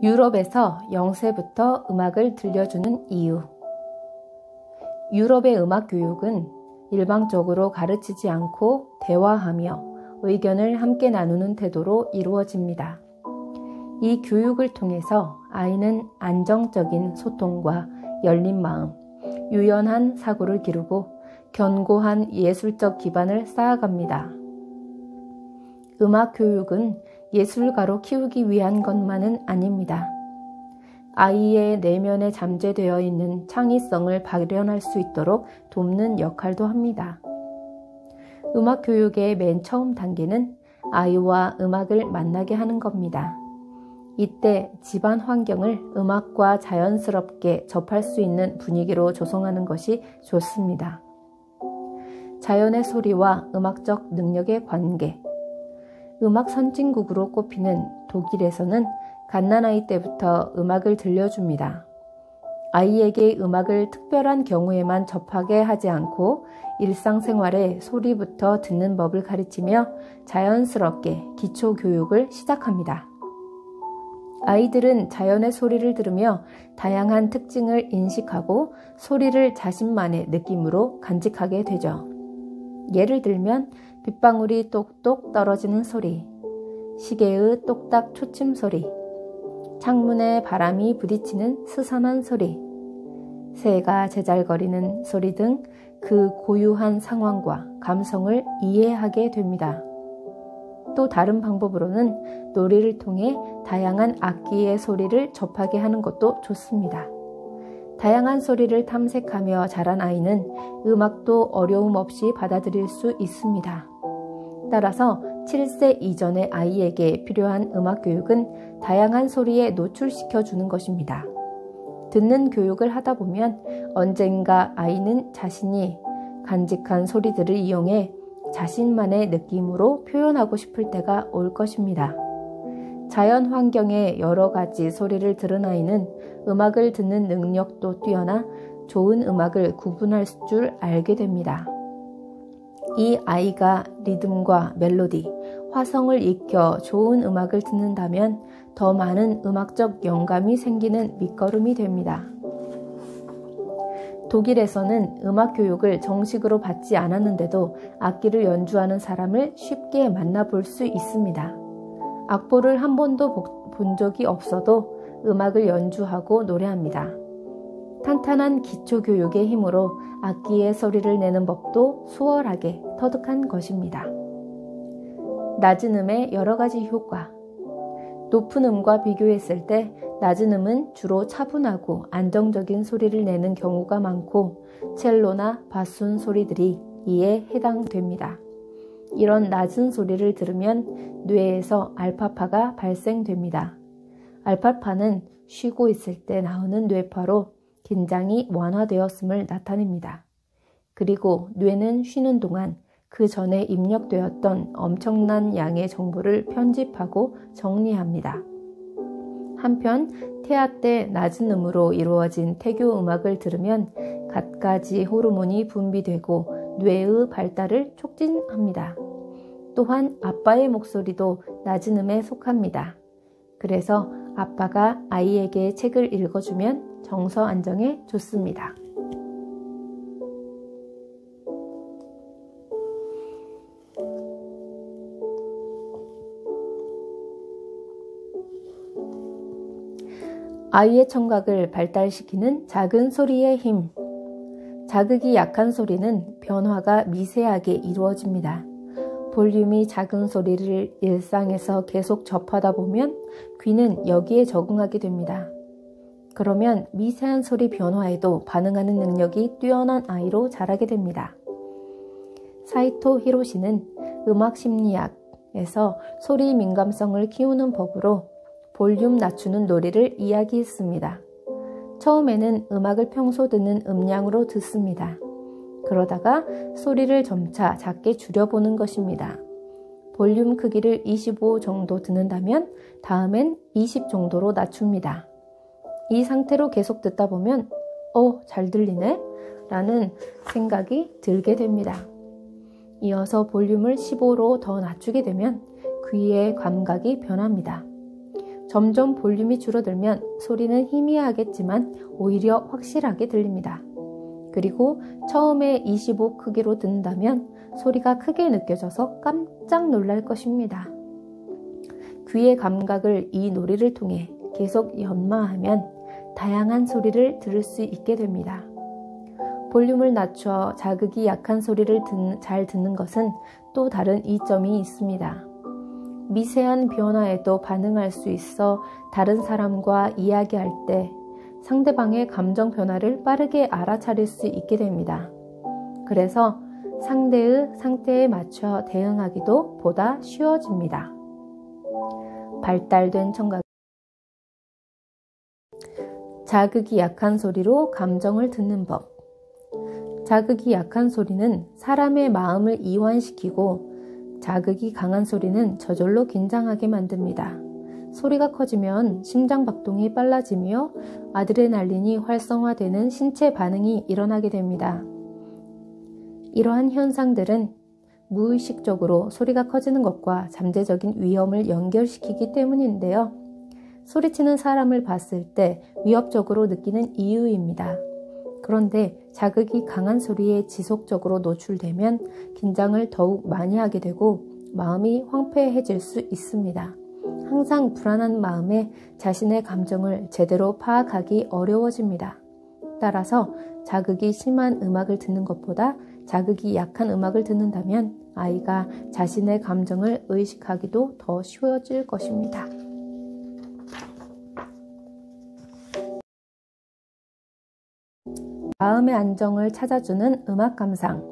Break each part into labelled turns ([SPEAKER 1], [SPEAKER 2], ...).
[SPEAKER 1] 유럽에서 0세부터 음악을 들려주는 이유. 유럽의 음악 교육은 일방적으로 가르치지 않고 대화하며 의견을 함께 나누는 태도로 이루어집니다. 이 교육을 통해서 아이는 안정적인 소통과 열린 마음, 유연한 사고를 기르고 견고한 예술적 기반을 쌓아갑니다. 음악 교육은 예술가로 키우기 위한 것만은 아닙니다. 아이의 내면에 잠재되어 있는 창의성을 발현할 수 있도록 돕는 역할도 합니다. 음악 교육의 맨 처음 단계는 아이와 음악을 만나게 하는 겁니다. 이때 집안 환경을 음악과 자연스럽게 접할 수 있는 분위기로 조성하는 것이 좋습니다. 자연의 소리와 음악적 능력의 관계. 음악 선진국으로 꼽히는 독일에서는 갓난아이 때부터 음악을 들려줍니다. 아이에게 음악을 특별한 경우에만 접하게 하지 않고 일상생활에 소리부터 듣는 법을 가르치며 자연스럽게 기초교육을 시작합니다. 아이들은 자연의 소리를 들으며 다양한 특징을 인식하고 소리를 자신만의 느낌으로 간직하게 되죠. 예를 들면 빗방울이 똑똑 떨어지는 소리, 시계의 똑딱 초침 소리, 창문에 바람이 부딪히는 스산한 소리, 새가 제잘거리는 소리 등 그 고유한 상황과 감성을 이해하게 됩니다. 또 다른 방법으로는 놀이를 통해 다양한 악기의 소리를 접하게 하는 것도 좋습니다. 다양한 소리를 탐색하며 자란 아이는 음악도 어려움 없이 받아들일 수 있습니다. 따라서 7세 이전의 아이에게 필요한 음악 교육은 다양한 소리에 노출시켜 주는 것입니다. 듣는 교육을 하다 보면 언젠가 아이는 자신이 간직한 소리들을 이용해 자신만의 느낌으로 표현하고 싶을 때가 올 것입니다. 자연 환경의 여러 가지 소리를 들은 아이는 음악을 듣는 능력도 뛰어나 좋은 음악을 구분할 줄 알게 됩니다. 이 아이가 리듬과 멜로디, 화성을 익혀 좋은 음악을 듣는다면 더 많은 음악적 영감이 생기는 밑거름이 됩니다. 독일에서는 음악 교육을 정식으로 받지 않았는데도 악기를 연주하는 사람을 쉽게 만나볼 수 있습니다. 악보를 한 번도 본 적이 없어도 음악을 연주하고 노래합니다. 탄탄한 기초교육의 힘으로 악기의 소리를 내는 법도 수월하게 터득한 것입니다. 낮은 음의 여러 가지 효과. 높은 음과 비교했을 때 낮은 음은 주로 차분하고 안정적인 소리를 내는 경우가 많고 첼로나 바순 소리들이 이에 해당됩니다. 이런 낮은 소리를 들으면 뇌에서 알파파가 발생됩니다. 알파파는 쉬고 있을 때 나오는 뇌파로 긴장이 완화되었음을 나타냅니다. 그리고 뇌는 쉬는 동안 그 전에 입력되었던 엄청난 양의 정보를 편집하고 정리합니다. 한편 태아 때 낮은 음으로 이루어진 태교 음악을 들으면 갖가지 호르몬이 분비되고 뇌의 발달을 촉진합니다. 또한 아빠의 목소리도 낮은 음에 속합니다. 그래서 아빠가 아이에게 책을 읽어주면 정서 안정에 좋습니다. 아이의 청각을 발달시키는 작은 소리의 힘. 자극이 약한 소리는 변화가 미세하게 이루어집니다. 볼륨이 작은 소리를 일상에서 계속 접하다 보면 귀는 여기에 적응하게 됩니다. 그러면 미세한 소리 변화에도 반응하는 능력이 뛰어난 아이로 자라게 됩니다. 사이토 히로시는 음악 심리학에서 소리 민감성을 키우는 법으로 볼륨 낮추는 놀이를 이야기했습니다. 처음에는 음악을 평소 듣는 음량으로 듣습니다. 그러다가 소리를 점차 작게 줄여보는 것입니다. 볼륨 크기를 25 정도 듣는다면 다음엔 20 정도로 낮춥니다. 이 상태로 계속 듣다 보면 잘 들리네? 라는 생각이 들게 됩니다. 이어서 볼륨을 15로 더 낮추게 되면 귀의 감각이 변합니다. 점점 볼륨이 줄어들면 소리는 희미하겠지만 오히려 확실하게 들립니다. 그리고 처음에 25 크기로 듣는다면 소리가 크게 느껴져서 깜짝 놀랄 것입니다. 귀의 감각을 이 놀이를 통해 계속 연마하면 다양한 소리를 들을 수 있게 됩니다. 볼륨을 낮춰 자극이 약한 소리를 잘 듣는 것은 또 다른 이점이 있습니다. 미세한 변화에도 반응할 수 있어 다른 사람과 이야기할 때 상대방의 감정 변화를 빠르게 알아차릴 수 있게 됩니다. 그래서 상대의 상태에 맞춰 대응하기도 보다 쉬워집니다. 발달된 청각. 자극이 약한 소리로 감정을 듣는 법. 자극이 약한 소리는 사람의 마음을 이완시키고 자극이 강한 소리는 저절로 긴장하게 만듭니다. 소리가 커지면 심장박동이 빨라지며 아드레날린이 활성화되는 신체 반응이 일어나게 됩니다. 이러한 현상들은 무의식적으로 소리가 커지는 것과 잠재적인 위험을 연결시키기 때문인데요. 소리치는 사람을 봤을 때 위협적으로 느끼는 이유입니다. 그런데 자극이 강한 소리에 지속적으로 노출되면 긴장을 더욱 많이 하게 되고 마음이 황폐해질 수 있습니다. 항상 불안한 마음에 자신의 감정을 제대로 파악하기 어려워집니다. 따라서 자극이 심한 음악을 듣는 것보다 자극이 약한 음악을 듣는다면 아이가 자신의 감정을 의식하기도 더 쉬워질 것입니다. 마음의 안정을 찾아주는 음악 감상.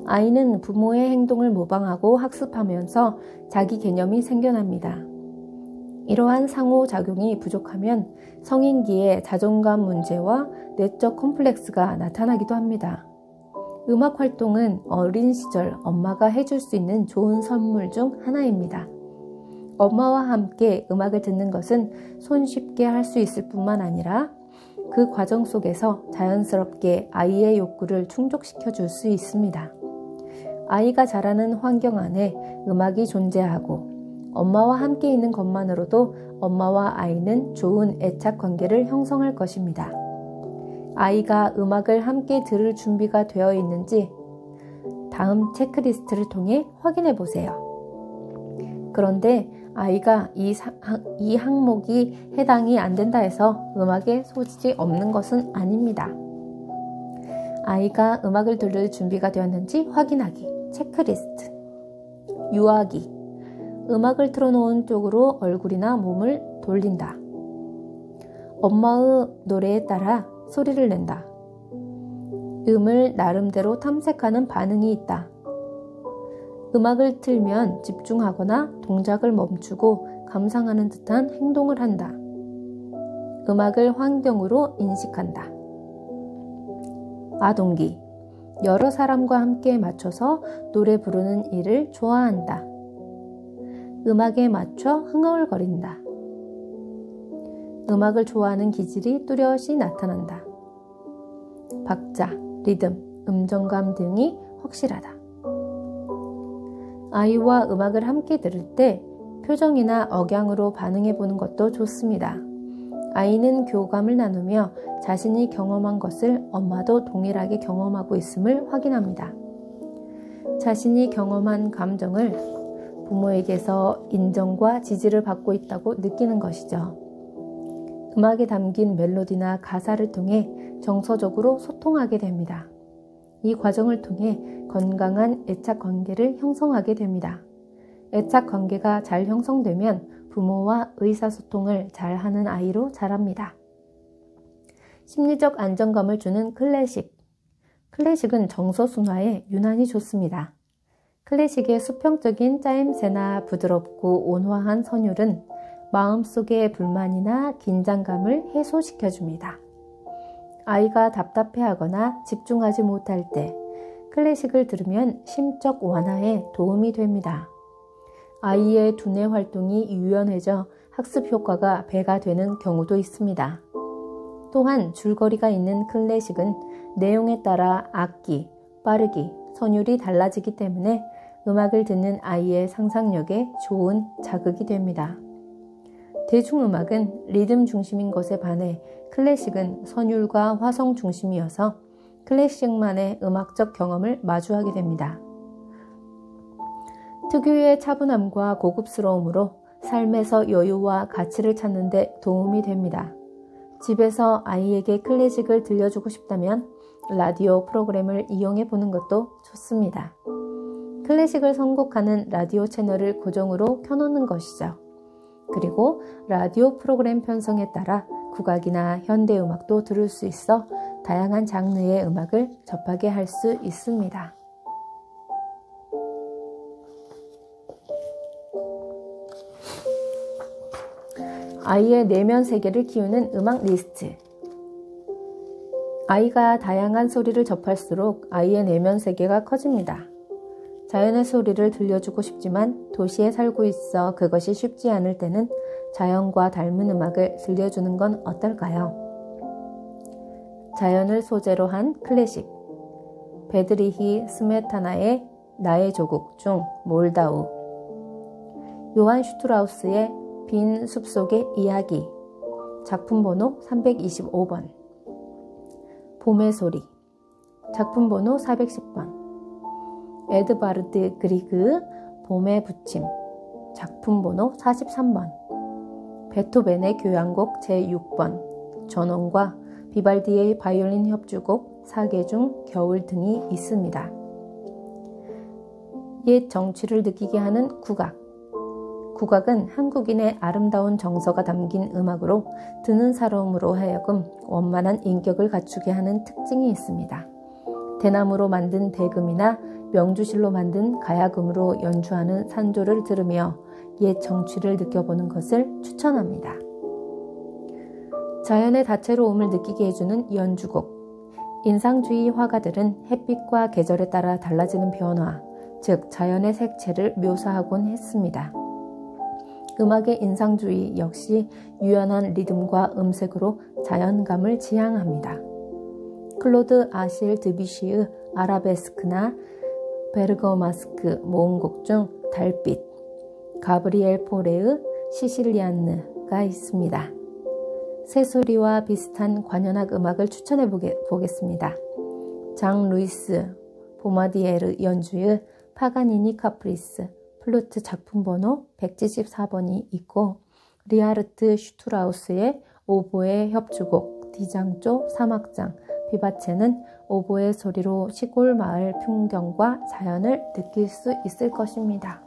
[SPEAKER 1] 아이는 부모의 행동을 모방하고 학습하면서 자기 개념이 생겨납니다. 이러한 상호작용이 부족하면 성인기에 자존감 문제와 내적 컴플렉스가 나타나기도 합니다. 음악 활동은 어린 시절 엄마가 해줄 수 있는 좋은 선물 중 하나입니다. 엄마와 함께 음악을 듣는 것은 손쉽게 할 수 있을 뿐만 아니라 그 과정 속에서 자연스럽게 아이의 욕구를 충족시켜 줄 수 있습니다. 아이가 자라는 환경 안에 음악이 존재하고 엄마와 함께 있는 것만으로도 엄마와 아이는 좋은 애착 관계를 형성할 것입니다. 아이가 음악을 함께 들을 준비가 되어 있는지 다음 체크리스트를 통해 확인해 보세요. 그런데 아이가 이 항목이 해당이 안 된다 해서 음악에 소질이 없는 것은 아닙니다. 아이가 음악을 들을 준비가 되었는지 확인하기. 체크리스트. 유아기. 음악을 틀어놓은 쪽으로 얼굴이나 몸을 돌린다. 엄마의 노래에 따라 소리를 낸다. 음을 나름대로 탐색하는 반응이 있다. 음악을 틀면 집중하거나 동작을 멈추고 감상하는 듯한 행동을 한다. 음악을 환경으로 인식한다. 아동기. 여러 사람과 함께 맞춰서 노래 부르는 일을 좋아한다. 음악에 맞춰 흥얼거린다. 음악을 좋아하는 기질이 뚜렷이 나타난다. 박자, 리듬, 음정감 등이 확실하다. 아이와 음악을 함께 들을 때 표정이나 억양으로 반응해 보는 것도 좋습니다. 아이는 교감을 나누며 자신이 경험한 것을 엄마도 동일하게 경험하고 있음을 확인합니다. 자신이 경험한 감정을 부모에게서 인정과 지지를 받고 있다고 느끼는 것이죠. 음악에 담긴 멜로디나 가사를 통해 정서적으로 소통하게 됩니다. 이 과정을 통해 건강한 애착 관계를 형성하게 됩니다. 애착 관계가 잘 형성되면 부모와 의사소통을 잘하는 아이로 자랍니다. 심리적 안정감을 주는 클래식. 클래식은 정서 순화에 유난히 좋습니다. 클래식의 수평적인 짜임새나 부드럽고 온화한 선율은 마음속의 불만이나 긴장감을 해소시켜줍니다. 아이가 답답해하거나 집중하지 못할 때 클래식을 들으면 심적 완화에 도움이 됩니다. 아이의 두뇌 활동이 유연해져 학습 효과가 배가 되는 경우도 있습니다. 또한 줄거리가 있는 클래식은 내용에 따라 악기, 빠르기, 선율이 달라지기 때문에 음악을 듣는 아이의 상상력에 좋은 자극이 됩니다. 대중음악은 리듬 중심인 것에 반해 클래식은 선율과 화성 중심이어서 클래식만의 음악적 경험을 마주하게 됩니다. 특유의 차분함과 고급스러움으로 삶에서 여유와 가치를 찾는 데 도움이 됩니다. 집에서 아이에게 클래식을 들려주고 싶다면 라디오 프로그램을 이용해 보는 것도 좋습니다. 클래식을 선곡하는 라디오 채널을 고정으로 켜놓는 것이죠. 그리고 라디오 프로그램 편성에 따라 국악이나 현대음악도 들을 수 있어 다양한 장르의 음악을 접하게 할 수 있습니다. 아이의 내면 세계를 키우는 음악 리스트. 아이가 다양한 소리를 접할수록 아이의 내면 세계가 커집니다. 자연의 소리를 들려주고 싶지만 도시에 살고 있어 그것이 쉽지 않을 때는 자연과 닮은 음악을 들려주는 건 어떨까요? 자연을 소재로 한 클래식. 베드리히 스메타나의 나의 조국 중 몰다우. 요한 슈트라우스의 빈 숲속의 이야기. 작품 번호 325번. 봄의 소리. 작품 번호 410번. 에드바르드 그리그 봄의 부침. 작품 번호 43번. 베토벤의 교향곡 제6번. 전원과 비발디의 바이올린 협주곡 4개 중 겨울 등이 있습니다. 옛 정취를 느끼게 하는 국악. 국악은 한국인의 아름다운 정서가 담긴 음악으로 듣는 사람으로 하여금 원만한 인격을 갖추게 하는 특징이 있습니다. 대나무로 만든 대금이나 명주실로 만든 가야금으로 연주하는 산조를 들으며 옛 정취를 느껴보는 것을 추천합니다. 자연의 다채로움을 느끼게 해주는 연주곡. 인상주의 화가들은 햇빛과 계절에 따라 달라지는 변화, 즉 자연의 색채를 묘사하곤 했습니다. 음악의 인상주의 역시 유연한 리듬과 음색으로 자연감을 지향합니다. 클로드 아실 드뷔시의 아라베스크나 베르거마스크 모음곡 중 달빛, 가브리엘 포레의 시실리안느가 있습니다. 새소리와 비슷한 관현악 음악을 추천해 보겠습니다. 장 루이스 보마디에르 연주의 파가니니 카프리스 플루트 작품 번호 174번이 있고, 리하르트 슈트라우스의 오보에 협주곡 디장조 3악장 비바체는 오보의 소리로 시골 마을 풍경과 자연을 느낄 수 있을 것입니다.